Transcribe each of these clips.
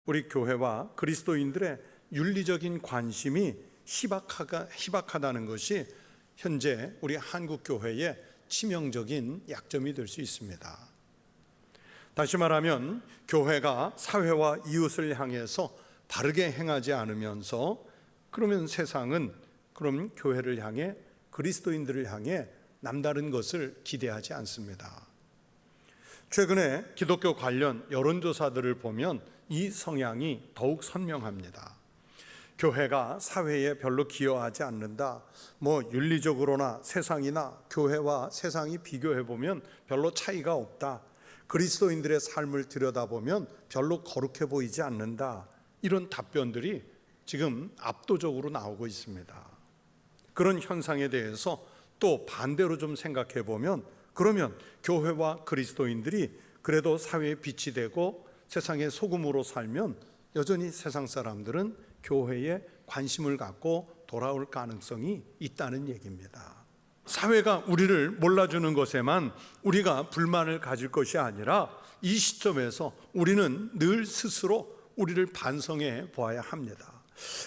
우리 교회와 그리스도인들의 윤리적인 관심이 희박하다는 것이 현재 우리 한국 교회의 치명적인 약점이 될 수 있습니다. 다시 말하면 교회가 사회와 이웃을 향해서 바르게 행하지 않으면서 그러면 세상은 그럼 교회를 향해 그리스도인들을 향해 남다른 것을 기대하지 않습니다. 최근에 기독교 관련 여론조사들을 보면 이 성향이 더욱 선명합니다. 교회가 사회에 별로 기여하지 않는다. 윤리적으로나 세상이나 교회와 세상이 비교해보면 별로 차이가 없다. 그리스도인들의 삶을 들여다보면 별로 거룩해 보이지 않는다. 이런 답변들이 지금 압도적으로 나오고 있습니다. 그런 현상에 대해서 또 반대로 좀 생각해 보면, 그러면 교회와 그리스도인들이 그래도 사회에 빛이 되고 세상의 소금으로 살면 여전히 세상 사람들은 교회에 관심을 갖고 돌아올 가능성이 있다는 얘기입니다. 사회가 우리를 몰라주는 것에만 우리가 불만을 가질 것이 아니라 이 시점에서 우리는 늘 스스로 우리를 반성해 보아야 합니다.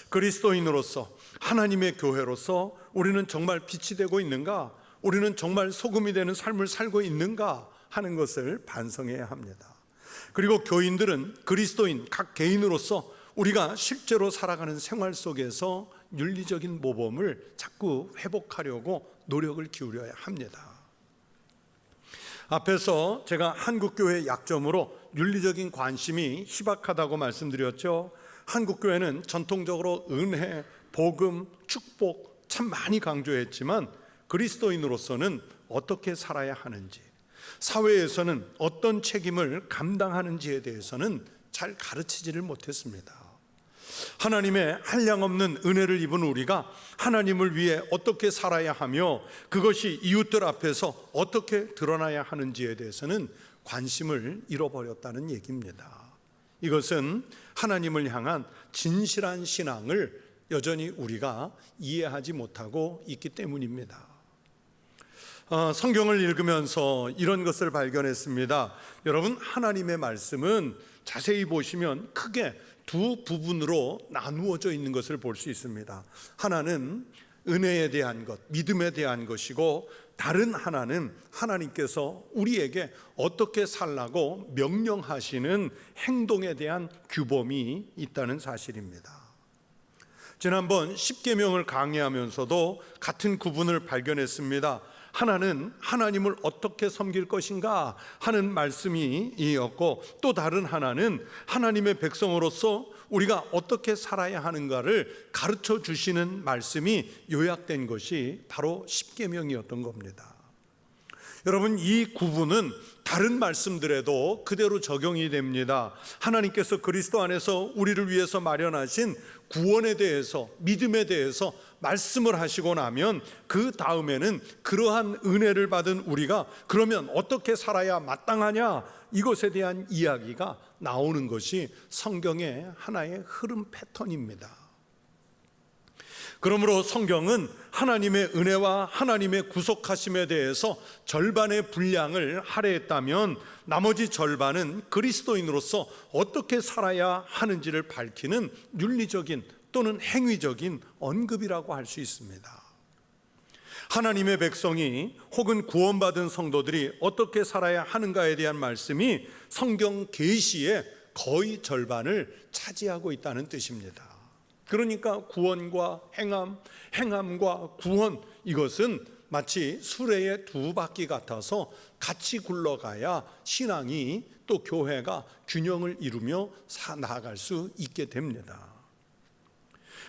그리스도인으로서, 하나님의 교회로서 우리는 정말 빛이 되고 있는가? 우리는 정말 소금이 되는 삶을 살고 있는가 하는 것을 반성해야 합니다. 그리고 교인들은 그리스도인 각 개인으로서 우리가 실제로 살아가는 생활 속에서 윤리적인 모범을 자꾸 회복하려고 노력을 기울여야 합니다. 앞에서 제가 한국교회의 약점으로 윤리적인 관심이 희박하다고 말씀드렸죠. 한국교회는 전통적으로 은혜, 복음, 축복 참 많이 강조했지만 그리스도인으로서는 어떻게 살아야 하는지, 사회에서는 어떤 책임을 감당하는지에 대해서는 잘 가르치지를 못했습니다. 하나님의 한량없는 은혜를 입은 우리가 하나님을 위해 어떻게 살아야 하며 그것이 이웃들 앞에서 어떻게 드러나야 하는지에 대해서는 관심을 잃어버렸다는 얘기입니다. 이것은 하나님을 향한 진실한 신앙을 여전히 우리가 이해하지 못하고 있기 때문입니다. 성경을 읽으면서 이런 것을 발견했습니다. 여러분, 하나님의 말씀은 자세히 보시면 크게 두 부분으로 나누어져 있는 것을 볼 수 있습니다. 하나는 은혜에 대한 것, 믿음에 대한 것이고, 다른 하나는 하나님께서 우리에게 어떻게 살라고 명령하시는 행동에 대한 규범이 있다는 사실입니다. 지난번 십계명을 강의하면서도 같은 구분을 발견했습니다. 하나는 하나님을 어떻게 섬길 것인가 하는 말씀이었고, 또 다른 하나는 하나님의 백성으로서 우리가 어떻게 살아야 하는가를 가르쳐 주시는 말씀이 요약된 것이 바로 십계명이었던 겁니다. 여러분, 이 구분은 다른 말씀들에도 그대로 적용이 됩니다. 하나님께서 그리스도 안에서 우리를 위해서 마련하신 구원에 대해서, 믿음에 대해서 말씀을 하시고 나면 그 다음에는 그러한 은혜를 받은 우리가 그러면 어떻게 살아야 마땅하냐, 이것에 대한 이야기가 나오는 것이 성경의 하나의 흐름 패턴입니다. 그러므로 성경은 하나님의 은혜와 하나님의 구속하심에 대해서 절반의 분량을 할애했다면 나머지 절반은 그리스도인으로서 어떻게 살아야 하는지를 밝히는 윤리적인 또는 행위적인 언급이라고 할 수 있습니다. 하나님의 백성이 혹은 구원받은 성도들이 어떻게 살아야 하는가에 대한 말씀이 성경 계시의 거의 절반을 차지하고 있다는 뜻입니다. 그러니까 구원과 행함, 행함과 구원, 이것은 마치 수레의 두 바퀴 같아서 같이 굴러가야 신앙이 또 교회가 균형을 이루며 나아갈 수 있게 됩니다.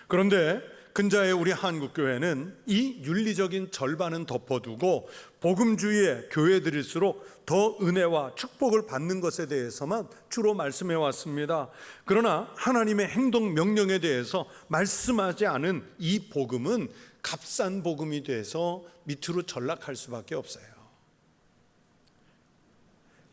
그런데 근자의 우리 한국교회는 이 윤리적인 절반은 덮어두고 복음주의의 교회들일수록 더 은혜와 축복을 받는 것에 대해서만 주로 말씀해 왔습니다. 그러나 하나님의 행동 명령에 대해서 말씀하지 않은 이 복음은 값싼 복음이 돼서 밑으로 전락할 수밖에 없어요.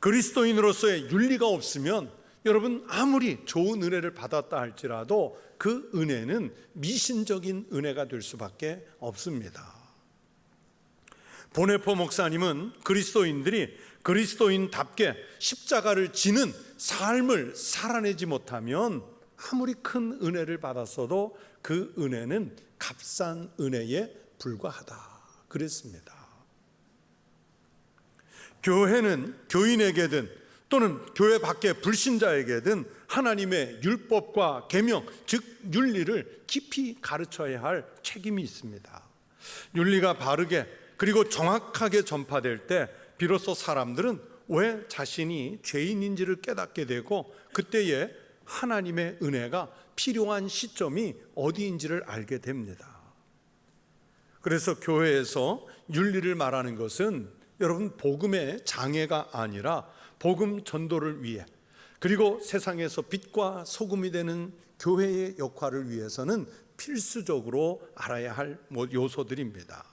그리스도인으로서의 윤리가 없으면 여러분, 아무리 좋은 은혜를 받았다 할지라도 그 은혜는 미신적인 은혜가 될 수밖에 없습니다. 보네포 목사님은 그리스도인들이 그리스도인답게 십자가를 지는 삶을 살아내지 못하면 아무리 큰 은혜를 받았어도 그 은혜는 값싼 은혜에 불과하다 그랬습니다. 교회는 교인에게든 또는 교회 밖의 불신자에게든 하나님의 율법과 계명, 즉 윤리를 깊이 가르쳐야 할 책임이 있습니다. 윤리가 바르게 그리고 정확하게 전파될 때 비로소 사람들은 왜 자신이 죄인인지를 깨닫게 되고 그때에 하나님의 은혜가 필요한 시점이 어디인지를 알게 됩니다. 그래서 교회에서 윤리를 말하는 것은 여러분 복음의 장애가 아니라 복음 전도를 위해 그리고 세상에서 빛과 소금이 되는 교회의 역할을 위해서는 필수적으로 알아야 할 요소들입니다.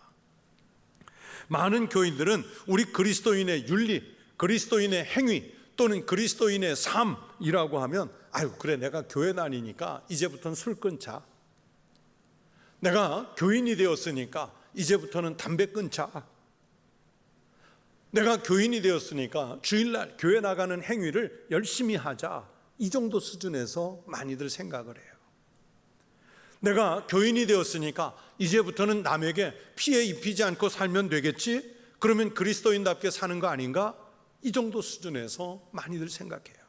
많은 교인들은 우리 그리스도인의 윤리, 그리스도인의 행위 또는 그리스도인의 삶이라고 하면 아유 그래 내가 교회 다니니까 이제부터는 술 끊자. 내가 교인이 되었으니까 이제부터는 담배 끊자. 내가 교인이 되었으니까 주일날 교회 나가는 행위를 열심히 하자. 이 정도 수준에서 많이들 생각을 해요. 내가 교인이 되었으니까 이제부터는 남에게 피해 입히지 않고 살면 되겠지? 그러면 그리스도인답게 사는 거 아닌가? 이 정도 수준에서 많이들 생각해요.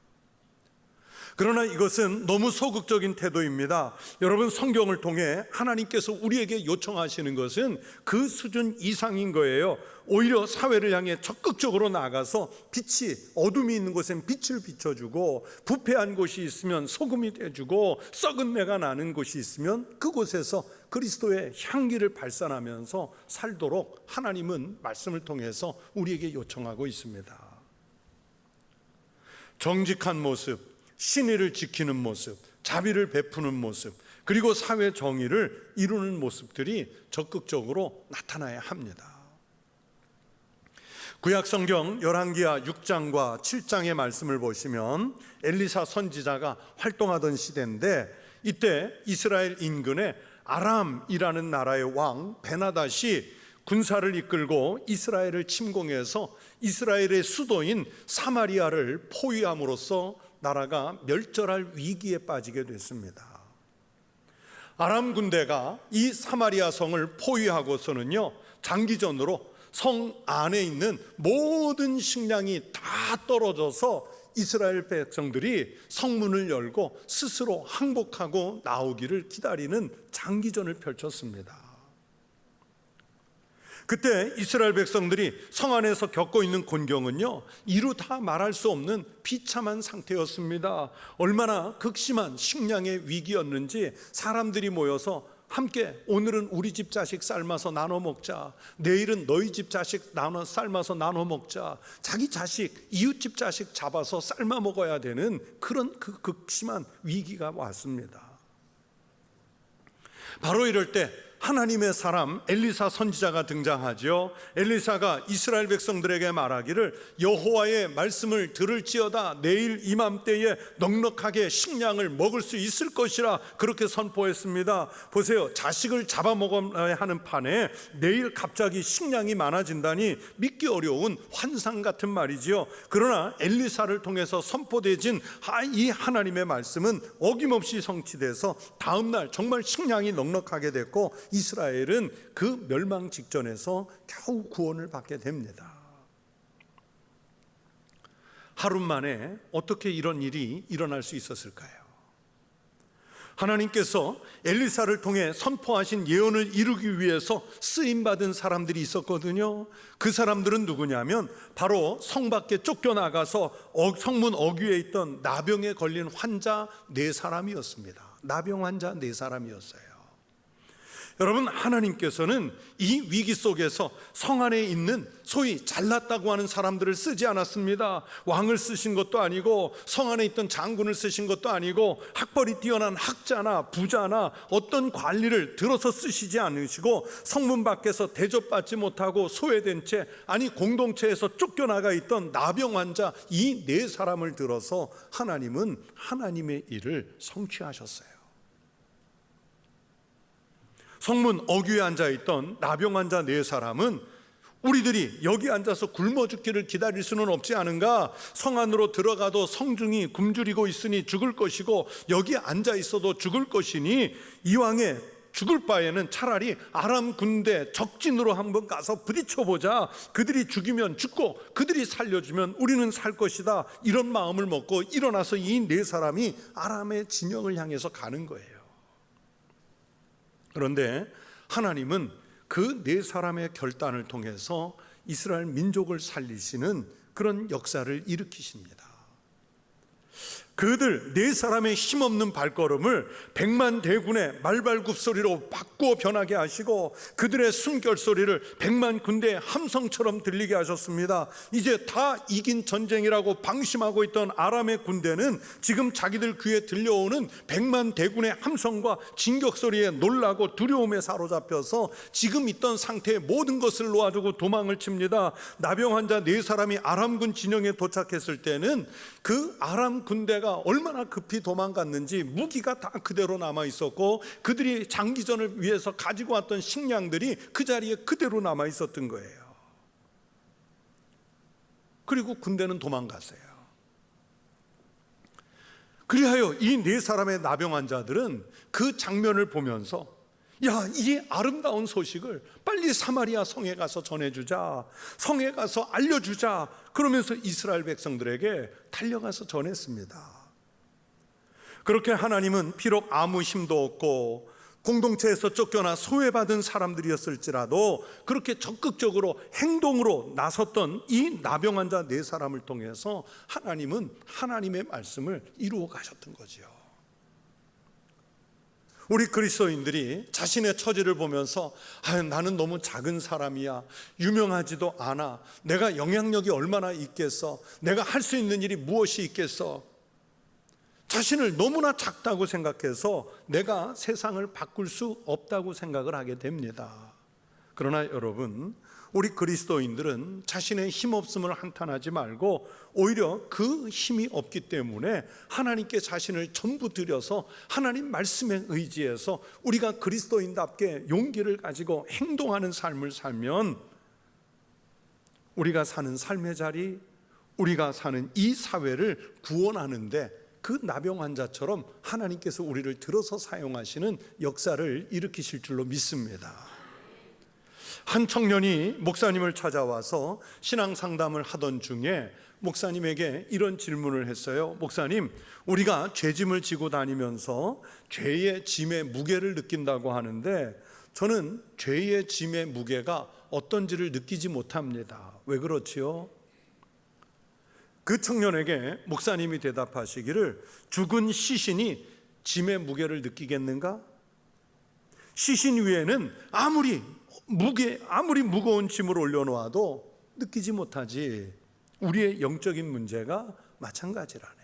그러나 이것은 너무 소극적인 태도입니다. 여러분 성경을 통해 하나님께서 우리에게 요청하시는 것은 그 수준 이상인 거예요. 오히려 사회를 향해 적극적으로 나가서 빛이 어둠이 있는 곳엔 빛을 비춰주고 부패한 곳이 있으면 소금이 돼주고 썩은 내가 나는 곳이 있으면 그곳에서 그리스도의 향기를 발산하면서 살도록 하나님은 말씀을 통해서 우리에게 요청하고 있습니다. 정직한 모습, 신의를 지키는 모습, 자비를 베푸는 모습, 그리고 사회 정의를 이루는 모습들이 적극적으로 나타나야 합니다. 구약성경 열왕기하 6장과 7장의 말씀을 보시면 엘리사 선지자가 활동하던 시대인데 이때 이스라엘 인근에 아람이라는 나라의 왕 베나닷이 군사를 이끌고 이스라엘을 침공해서 이스라엘의 수도인 사마리아를 포위함으로써 나라가 멸절할 위기에 빠지게 됐습니다. 아람 군대가 이 사마리아 성을 포위하고서는요 장기전으로 성 안에 있는 모든 식량이 다 떨어져서 이스라엘 백성들이 성문을 열고 스스로 항복하고 나오기를 기다리는 장기전을 펼쳤습니다. 그때 이스라엘 백성들이 성 안에서 겪고 있는 곤경은요 이루 다 말할 수 없는 비참한 상태였습니다. 얼마나 극심한 식량의 위기였는지 사람들이 모여서 함께 오늘은 우리 집 자식 삶아서 나눠 먹자, 내일은 너희 집 자식 삶아서 나눠 먹자, 자기 자식 이웃집 자식 잡아서 삶아 먹어야 되는 그런 그 극심한 위기가 왔습니다. 바로 이럴 때 하나님의 사람 엘리사 선지자가 등장하죠. 엘리사가 이스라엘 백성들에게 말하기를 여호와의 말씀을 들을지어다 내일 이맘때에 넉넉하게 식량을 먹을 수 있을 것이라 그렇게 선포했습니다. 보세요, 자식을 잡아먹어야 하는 판에 내일 갑자기 식량이 많아진다니 믿기 어려운 환상 같은 말이지요. 그러나 엘리사를 통해서 선포되진 이 하나님의 말씀은 어김없이 성취돼서 다음날 정말 식량이 넉넉하게 됐고 이스라엘은 그 멸망 직전에서 겨우 구원을 받게 됩니다. 하루 만에 어떻게 이런 일이 일어날 수 있었을까요? 하나님께서 엘리사를 통해 선포하신 예언을 이루기 위해서 쓰임받은 사람들이 있었거든요. 그 사람들은 누구냐면 바로 성 밖에 쫓겨나가서 성문 어귀에 있던 나병에 걸린 환자 4사람이었습니다. 나병 환자 4사람이었어요. 여러분 하나님께서는 이 위기 속에서 성 안에 있는 소위 잘났다고 하는 사람들을 쓰지 않았습니다. 왕을 쓰신 것도 아니고 성 안에 있던 장군을 쓰신 것도 아니고 학벌이 뛰어난 학자나 부자나 어떤 관리를 들어서 쓰시지 않으시고 성문 밖에서 대접받지 못하고 소외된 채 아니 공동체에서 쫓겨나가 있던 나병 환자 이 4사람을 들어서 하나님은 하나님의 일을 성취하셨어요. 성문 어귀에 앉아있던 나병 환자 4사람은 우리들이 여기 앉아서 굶어 죽기를 기다릴 수는 없지 않은가? 성 안으로 들어가도 성중이 굶주리고 있으니 죽을 것이고 여기 앉아 있어도 죽을 것이니 이왕에 죽을 바에는 차라리 아람 군대 적진으로 한번 가서 부딪혀보자. 그들이 죽이면 죽고 그들이 살려주면 우리는 살 것이다. 이런 마음을 먹고 일어나서 이 네 사람이 아람의 진영을 향해서 가는 거예요. 그런데 하나님은 그 네 사람의 결단을 통해서 이스라엘 민족을 살리시는 그런 역사를 일으키십니다. 그들 네 사람의 힘없는 발걸음을 백만 대군의 말발굽소리로 바꾸어 변하게 하시고 그들의 숨결소리를 백만 군대의 함성처럼 들리게 하셨습니다. 이제 다 이긴 전쟁이라고 방심하고 있던 아람의 군대는 지금 자기들 귀에 들려오는 백만 대군의 함성과 진격소리에 놀라고 두려움에 사로잡혀서 지금 있던 상태의 모든 것을 놓아두고 도망을 칩니다. 나병 환자 네 사람이 아람군 진영에 도착했을 때는 그 아람 군대가 얼마나 급히 도망갔는지 무기가 다 그대로 남아 있었고 그들이 장기전을 위해서 가지고 왔던 식량들이 그 자리에 그대로 남아 있었던 거예요. 그리고 군대는 도망갔어요. 그리하여 이 네 사람의 나병 환자들은 그 장면을 보면서 야, 이 아름다운 소식을 빨리 사마리아 성에 가서 전해주자, 성에 가서 알려주자. 그러면서 이스라엘 백성들에게 달려가서 전했습니다. 그렇게 하나님은 비록 아무 힘도 없고 공동체에서 쫓겨나 소외받은 사람들이었을지라도 그렇게 적극적으로 행동으로 나섰던 이 나병 환자 네 사람을 통해서 하나님은 하나님의 말씀을 이루어 가셨던 거죠. 우리 그리스도인들이 자신의 처지를 보면서 나는 너무 작은 사람이야, 유명하지도 않아, 내가 영향력이 얼마나 있겠어, 내가 할 수 있는 일이 무엇이 있겠어, 자신을 너무나 작다고 생각해서 내가 세상을 바꿀 수 없다고 생각을 하게 됩니다. 그러나 여러분, 우리 그리스도인들은 자신의 힘없음을 한탄하지 말고 오히려 그 힘이 없기 때문에 하나님께 자신을 전부 드려서 하나님 말씀에 의지해서 우리가 그리스도인답게 용기를 가지고 행동하는 삶을 살면 우리가 사는 삶의 자리, 우리가 사는 이 사회를 구원하는데 그 나병 환자처럼 하나님께서 우리를 들어서 사용하시는 역사를 일으키실 줄로 믿습니다. 한 청년이 목사님을 찾아와서 신앙 상담을 하던 중에 목사님에게 이런 질문을 했어요. 목사님, 우리가 죄짐을 지고 다니면서 죄의 짐의 무게를 느낀다고 하는데 저는 죄의 짐의 무게가 어떤지를 느끼지 못합니다. 왜 그렇지요? 그 청년에게 목사님이 대답하시기를 죽은 시신이 짐의 무게를 느끼겠는가? 시신 위에는 아무리 무거운 짐을 올려놓아도 느끼지 못하지. 우리의 영적인 문제가 마찬가지라네.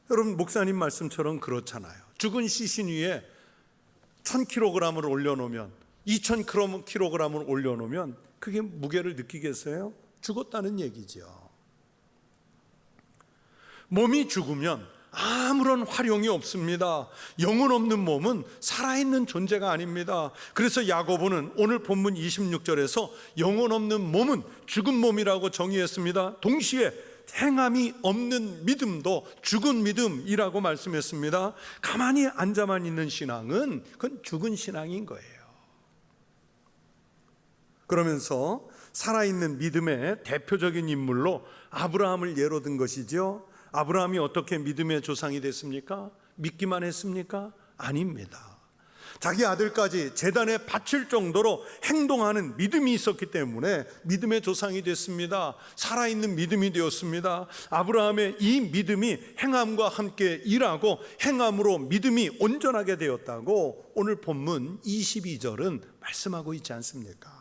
여러분, 목사님 말씀처럼 그렇잖아요. 죽은 시신 위에 1000kg을 올려놓으면 2000kg을 올려놓으면 그게 무게를 느끼겠어요? 죽었다는 얘기죠. 몸이 죽으면 아무런 활용이 없습니다. 영혼 없는 몸은 살아있는 존재가 아닙니다. 그래서 야고보는 오늘 본문 26절에서 영혼 없는 몸은 죽은 몸이라고 정의했습니다. 동시에 행함이 없는 믿음도 죽은 믿음이라고 말씀했습니다. 가만히 앉아만 있는 신앙은 그건 죽은 신앙인 거예요. 그러면서 살아있는 믿음의 대표적인 인물로 아브라함을 예로 든 것이죠. 아브라함이 어떻게 믿음의 조상이 됐습니까? 믿기만 했습니까? 아닙니다. 자기 아들까지 제단에 바칠 정도로 행동하는 믿음이 있었기 때문에 믿음의 조상이 됐습니다. 살아있는 믿음이 되었습니다. 아브라함의 이 믿음이 행함과 함께 일하고 행함으로 믿음이 온전하게 되었다고 오늘 본문 22절은 말씀하고 있지 않습니까?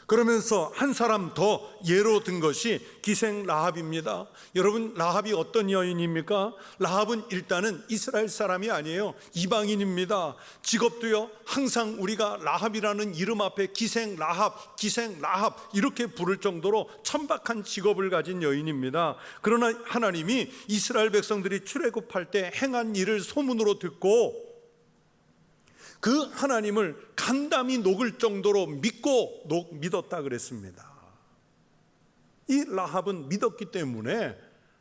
그러면서 한 사람 더 예로 든 것이 기생 라합입니다. 여러분, 라합이 어떤 여인입니까? 라합은 일단은 이스라엘 사람이 아니에요. 이방인입니다. 직업도요, 항상 우리가 라합이라는 이름 앞에 기생 라합 이렇게 부를 정도로 천박한 직업을 가진 여인입니다. 그러나 하나님이 이스라엘 백성들이 출애굽할 때 행한 일을 소문으로 듣고 그 하나님을 간담이 녹을 정도로 믿었다 그랬습니다. 이 라합은 믿었기 때문에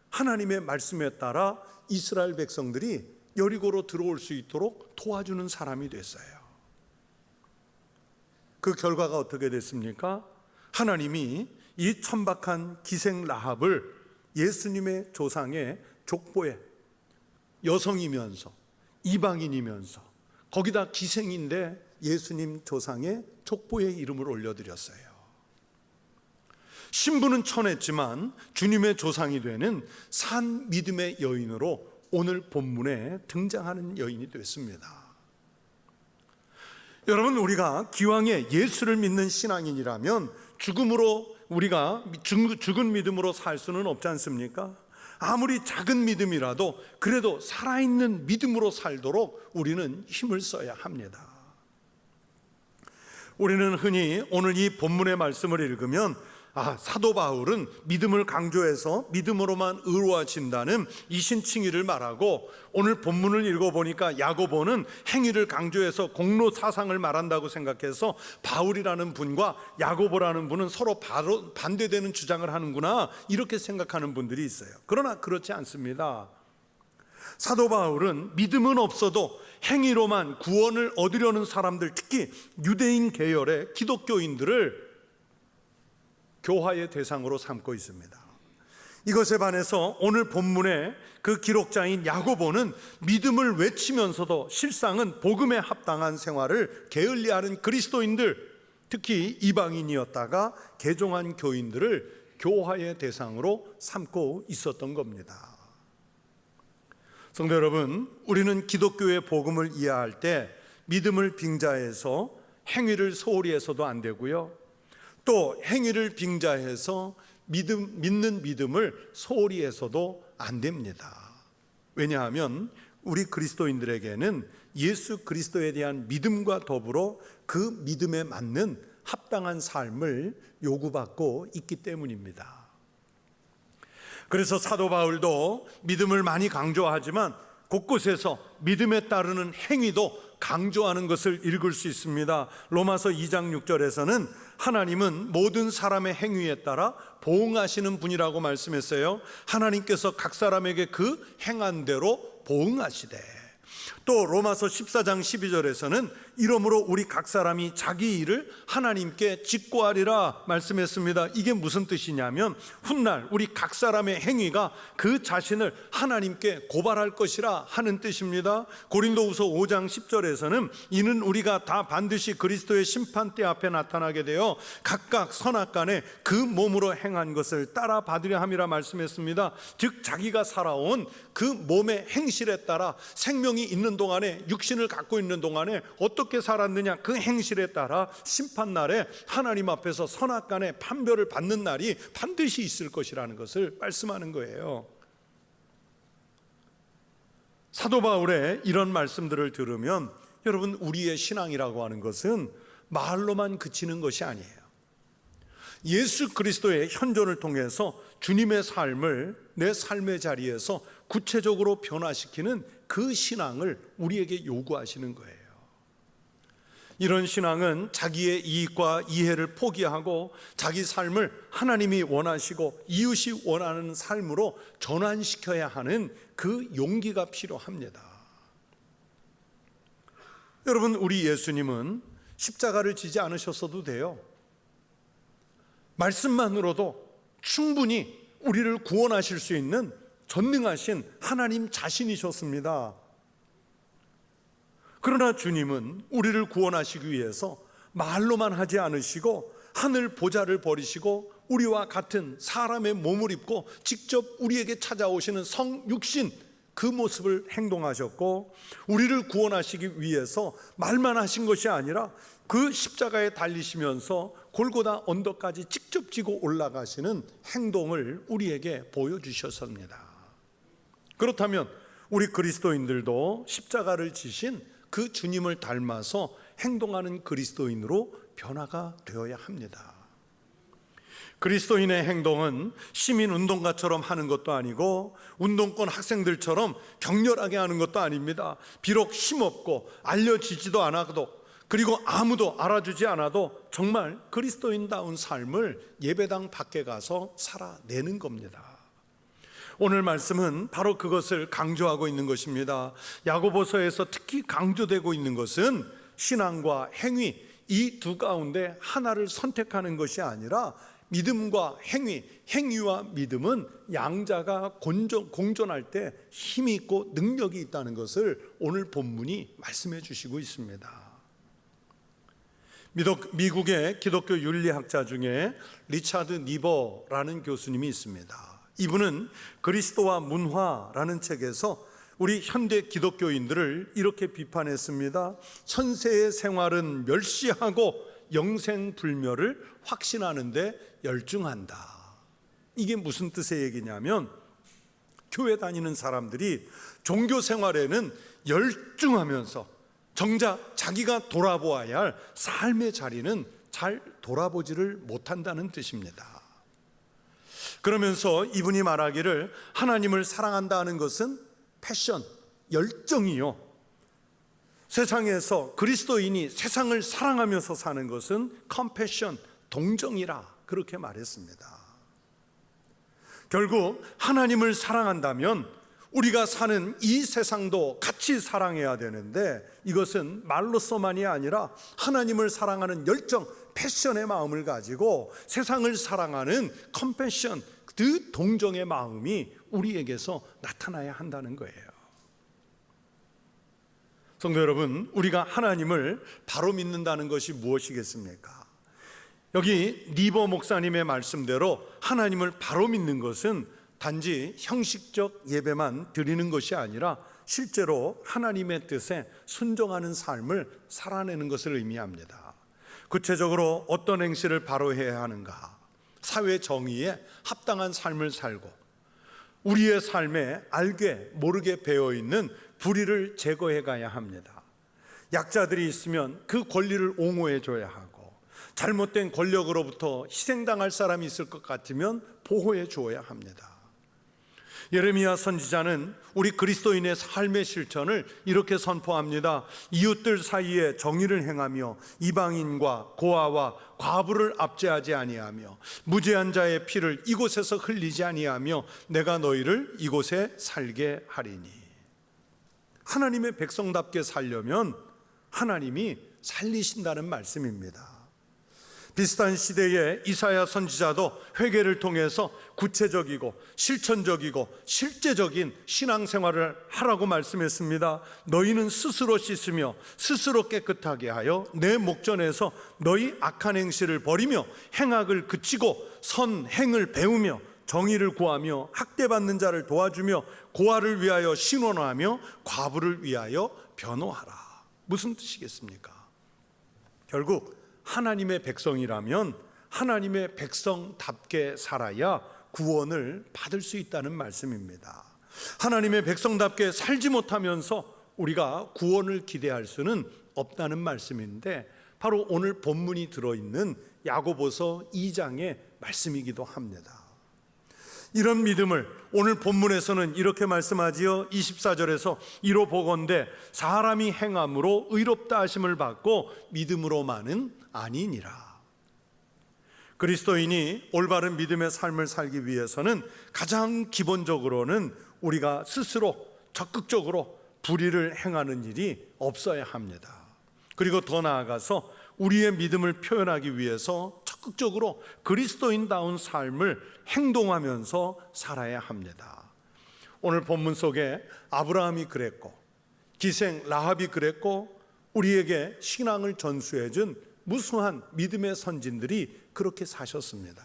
하나님의 말씀에 따라 이스라엘 백성들이 여리고로 들어올 수 있도록 도와주는 사람이 됐어요. 그 결과가 어떻게 됐습니까? 하나님이 이 천박한 기생 라합을 예수님의 조상의 족보에, 여성이면서 이방인이면서 거기다 기생인데 예수님 조상의 족보에 이름을 올려드렸어요. 신분은 천했지만 주님의 조상이 되는 산 믿음의 여인으로 오늘 본문에 등장하는 여인이 됐습니다. 여러분, 우리가 기왕에 예수를 믿는 신앙인이라면 우리가 죽은 믿음으로 살 수는 없지 않습니까? 아무리 작은 믿음이라도 그래도 살아있는 믿음으로 살도록 우리는 힘을 써야 합니다. 우리는 흔히 오늘 이 본문의 말씀을 읽으면 사도 바울은 믿음을 강조해서 믿음으로만 의로워진다는 이신칭의를 말하고, 오늘 본문을 읽어보니까 야고보는 행위를 강조해서 공로 사상을 말한다고 생각해서 바울이라는 분과 야고보라는 분은 서로 바로 반대되는 주장을 하는구나, 이렇게 생각하는 분들이 있어요. 그러나 그렇지 않습니다. 사도 바울은 믿음은 없어도 행위로만 구원을 얻으려는 사람들, 특히 유대인 계열의 기독교인들을 교화의 대상으로 삼고 있습니다. 이것에 반해서 오늘 본문의 그 기록자인 야고보는 믿음을 외치면서도 실상은 복음에 합당한 생활을 게을리하는 그리스도인들, 특히 이방인이었다가 개종한 교인들을 교화의 대상으로 삼고 있었던 겁니다. 성도 여러분, 우리는 기독교의 복음을 이해할 때 믿음을 빙자해서 행위를 소홀히 해서도 안 되고요, 또 행위를 빙자해서 믿는 믿음을 소홀히 해서도 안 됩니다. 왜냐하면 우리 그리스도인들에게는 예수 그리스도에 대한 믿음과 더불어 그 믿음에 맞는 합당한 삶을 요구받고 있기 때문입니다. 그래서 사도 바울도 믿음을 많이 강조하지만 곳곳에서 믿음에 따르는 행위도 강조하는 것을 읽을 수 있습니다. 로마서 2장 6절에서는 하나님은 모든 사람의 행위에 따라 보응하시는 분이라고 말씀했어요. 하나님께서 각 사람에게 그 행한 대로 보응하시되, 또 로마서 14장 12절에서는 이러므로 우리 각 사람이 자기 일을 하나님께 직고하리라 말씀했습니다. 이게 무슨 뜻이냐면 훗날 우리 각 사람의 행위가 그 자신을 하나님께 고발할 것이라 하는 뜻입니다. 고린도후서 5장 10절에서는 이는 우리가 다 반드시 그리스도의 심판대 앞에 나타나게 되어 각각 선악간에 그 몸으로 행한 것을 따라 받으려 함이라 말씀했습니다. 즉 자기가 살아온 그 몸의 행실에 따라 생명이 있는 동안에, 육신을 갖고 있는 동안에 어떻게 살았느냐, 그 행실에 따라 심판날에 하나님 앞에서 선악간에 판별을 받는 날이 반드시 있을 것이라는 것을 말씀하는 거예요. 사도 바울의 이런 말씀들을 들으면 여러분, 우리의 신앙이라고 하는 것은 말로만 그치는 것이 아니에요. 예수 그리스도의 현존을 통해서 주님의 삶을 내 삶의 자리에서 구체적으로 변화시키는 그 신앙을 우리에게 요구하시는 거예요. 이런 신앙은 자기의 이익과 이해를 포기하고 자기 삶을 하나님이 원하시고 이웃이 원하는 삶으로 전환시켜야 하는 그 용기가 필요합니다. 여러분, 우리 예수님은 십자가를 지지 않으셨어도 돼요. 말씀만으로도 충분히 우리를 구원하실 수 있는 전능하신 하나님 자신이셨습니다. 그러나 주님은 우리를 구원하시기 위해서 말로만 하지 않으시고 하늘 보좌를 버리시고 우리와 같은 사람의 몸을 입고 직접 우리에게 찾아오시는 성육신, 그 모습을 행동하셨고, 우리를 구원하시기 위해서 말만 하신 것이 아니라 그 십자가에 달리시면서 골고다 언덕까지 직접 지고 올라가시는 행동을 우리에게 보여주셨습니다. 그렇다면 우리 그리스도인들도 십자가를 지신 그 주님을 닮아서 행동하는 그리스도인으로 변화가 되어야 합니다. 그리스도인의 행동은 시민운동가처럼 하는 것도 아니고 운동권 학생들처럼 격렬하게 하는 것도 아닙니다. 비록 힘없고 알려지지도 않아도, 그리고 아무도 알아주지 않아도 정말 그리스도인다운 삶을 예배당 밖에 가서 살아내는 겁니다. 오늘 말씀은 바로 그것을 강조하고 있는 것입니다. 야고보서에서 특히 강조되고 있는 것은 신앙과 행위, 이 두 가운데 하나를 선택하는 것이 아니라 믿음과 행위, 행위와 믿음은 양자가 공존할 때 힘이 있고 능력이 있다는 것을 오늘 본문이 말씀해 주시고 있습니다. 미국의 기독교 윤리학자 중에 리차드 니버라는 교수님이 있습니다. 이분은 그리스도와 문화라는 책에서 우리 현대 기독교인들을 이렇게 비판했습니다. 현세의 생활은 멸시하고 영생불멸을 확신하는데 열중한다. 이게 무슨 뜻의 얘기냐면, 교회 다니는 사람들이 종교 생활에는 열중하면서 정작 자기가 돌아보아야 할 삶의 자리는 잘 돌아보지를 못한다는 뜻입니다. 그러면서 이분이 말하기를 하나님을 사랑한다는 것은 패션, 열정이요, 세상에서 그리스도인이 세상을 사랑하면서 사는 것은 컴패션, 동정이라 그렇게 말했습니다. 결국 하나님을 사랑한다면 우리가 사는 이 세상도 같이 사랑해야 되는데, 이것은 말로서만이 아니라 하나님을 사랑하는 열정, 패션의 마음을 가지고 세상을 사랑하는 컴패션, 그 동정의 마음이 우리에게서 나타나야 한다는 거예요. 성도 여러분, 우리가 하나님을 바로 믿는다는 것이 무엇이겠습니까? 여기 니버 목사님의 말씀대로 하나님을 바로 믿는 것은 단지 형식적 예배만 드리는 것이 아니라 실제로 하나님의 뜻에 순종하는 삶을 살아내는 것을 의미합니다. 구체적으로 어떤 행실을 바로 해야 하는가? 사회 정의에 합당한 삶을 살고 우리의 삶에 알게 모르게 배어있는 불의를 제거해 가야 합니다. 약자들이 있으면 그 권리를 옹호해 줘야 하고, 잘못된 권력으로부터 희생당할 사람이 있을 것 같으면 보호해 줘야 합니다. 예레미야 선지자는 우리 그리스도인의 삶의 실천을 이렇게 선포합니다. 이웃들 사이에 정의를 행하며 이방인과 고아와 과부를 압제하지 아니하며 무죄한 자의 피를 이곳에서 흘리지 아니하며 내가 너희를 이곳에 살게 하리니. 하나님의 백성답게 살려면 하나님이 살리신다는 말씀입니다. 비슷한 시대에 이사야 선지자도 회개를 통해서 구체적이고 실천적이고 실제적인 신앙생활을 하라고 말씀했습니다. 너희는 스스로 씻으며 스스로 깨끗하게 하여 내 목전에서 너희 악한 행실을 버리며 행악을 그치고 선행을 배우며 정의를 구하며 학대받는 자를 도와주며 고아를 위하여 신원하며 과부를 위하여 변호하라. 무슨 뜻이겠습니까? 결국 하나님의 백성이라면 하나님의 백성답게 살아야 구원을 받을 수 있다는 말씀입니다. 하나님의 백성답게 살지 못하면서 우리가 구원을 기대할 수는 없다는 말씀인데, 바로 오늘 본문이 들어있는 야고보서 2장의 말씀이기도 합니다. 이런 믿음을 오늘 본문에서는 이렇게 말씀하지요. 24절에서 이로 보건대 사람이 행함으로 의롭다 하심을 받고 믿음으로만은 아니니라. 그리스도인이 올바른 믿음의 삶을 살기 위해서는 가장 기본적으로는 우리가 스스로 적극적으로 불의를 행하는 일이 없어야 합니다. 그리고 더 나아가서 우리의 믿음을 표현하기 위해서 적극적으로 그리스도인다운 삶을 행동하면서 살아야 합니다. 오늘 본문 속에 아브라함이 그랬고 기생 라합이 그랬고 우리에게 신앙을 전수해준 무수한 믿음의 선진들이 그렇게 사셨습니다.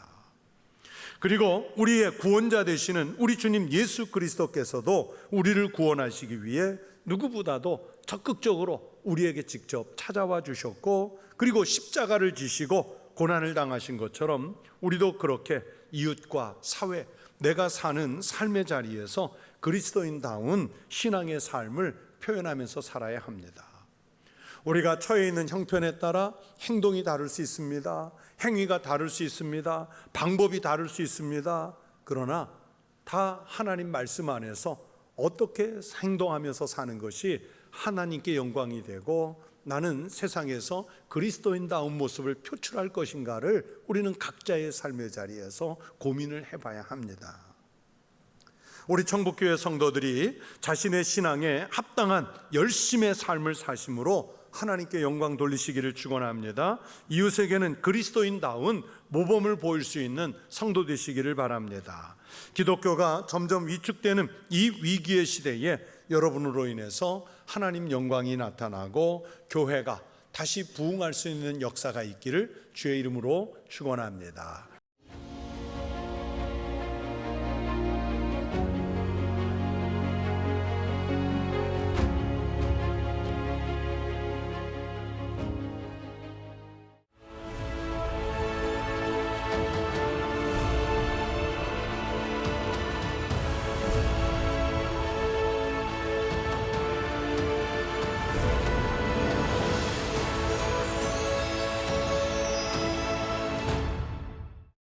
그리고 우리의 구원자 되시는 우리 주님 예수 그리스도께서도 우리를 구원하시기 위해 누구보다도 적극적으로 우리에게 직접 찾아와 주셨고, 그리고 십자가를 지시고 고난을 당하신 것처럼 우리도 그렇게 이웃과 사회, 내가 사는 삶의 자리에서 그리스도인다운 신앙의 삶을 표현하면서 살아야 합니다. 우리가 처해 있는 형편에 따라 행동이 다를 수 있습니다. 행위가 다를 수 있습니다. 방법이 다를 수 있습니다. 그러나 다 하나님 말씀 안에서 어떻게 행동하면서 사는 것이 하나님께 영광이 되고 나는 세상에서 그리스도인다운 모습을 표출할 것인가를 우리는 각자의 삶의 자리에서 고민을 해봐야 합니다. 우리 청북교회 성도들이 자신의 신앙에 합당한 열심의 삶을 사심으로 하나님께 영광 돌리시기를 축원합니다. 이웃에게는 그리스도인다운 모범을 보일 수 있는 성도 되시기를 바랍니다. 기독교가 점점 위축되는 이 위기의 시대에 여러분으로 인해서 하나님 영광이 나타나고 교회가 다시 부흥할 수 있는 역사가 있기를 주의 이름으로 축원합니다.